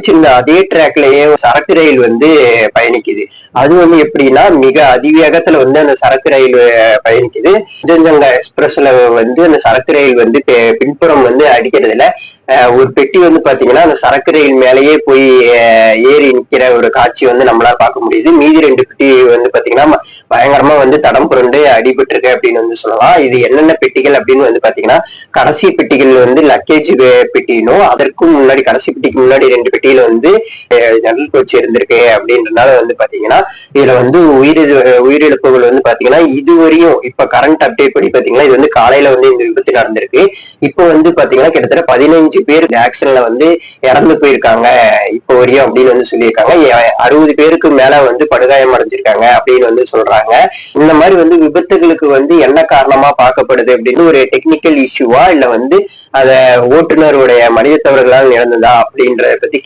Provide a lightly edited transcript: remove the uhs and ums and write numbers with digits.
சின்ன அதே ட்ராக்லயே சரக்கு ரயில் வந்து பயணிக்குது. அது வந்து எப்படின்னா, மிக அதிவேகத்துல வந்து அந்த சரக்கு ரயில் பயணிக்குது. ஜன்ஜங்கா எக்ஸ்பிரஸ்ல வந்து அந்த சரக்கு ரயில் வந்து பின்புறம் வந்து அடிக்கிறதுல ஒரு பெட்டி வந்து பாத்தீங்கன்னா, அந்த சரக்கு ரயில் மேலேயே போய் ஏறி நிக்கிற ஒரு காட்சி வந்து நம்மளால பார்க்க முடியுது. மீதி 2 பெட்டி வந்து பாத்தீங்கன்னா, பயங்கரமா வந்து தடம் புரண்டு அடிபட்டிருக்கு அப்படின்னு வந்து சொல்லலாம். இது என்னென்ன பெட்டிகள் அப்படின்னு வந்து பாத்தீங்கன்னா, கடைசி பெட்டிகள் வந்து லக்கேஜ் பெட்டினும், அதற்கும் முன்னாடி கடைசி பெட்டிக்கு முன்னாடி 2 பெட்டியில வந்து ஜன்னல் கோச் இருந்திருக்கு அப்படின்றனால வந்து பாத்தீங்கன்னா, இதுல வந்து உயிரிழப்புகள் வந்து பாத்தீங்கன்னா, இதுவரையும் இப்ப கரண்ட் அப்டேட் படி பாத்தீங்கன்னா, இது வந்து காலையில வந்து இந்த விபத்து நடந்திருக்கு. இப்ப வந்து பாத்தீங்கன்னா, கிட்டத்தட்ட 15 பேர் இந்த ஆக்சிடென்ட்ல வந்து இறந்து போயிருக்காங்க இப்போ வரையும் அப்படின்னு வந்து சொல்லியிருக்காங்க. 60 பேருக்கு மேல வந்து படுகாயம் அடைஞ்சிருக்காங்க அப்படின்னு வந்து சொல்றாங்க. இந்த மாதிரி வந்து விபத்துகளுக்கு வந்து என்ன காரணமா பார்க்கப்படுது அப்படின்னு ஒரு டெக்னிக்கல் இஷ்யூவா இல்ல வந்து அத ஓட்டுநருடைய மனித தவறுகளால் நடந்ததா அப்படின்றத பத்தி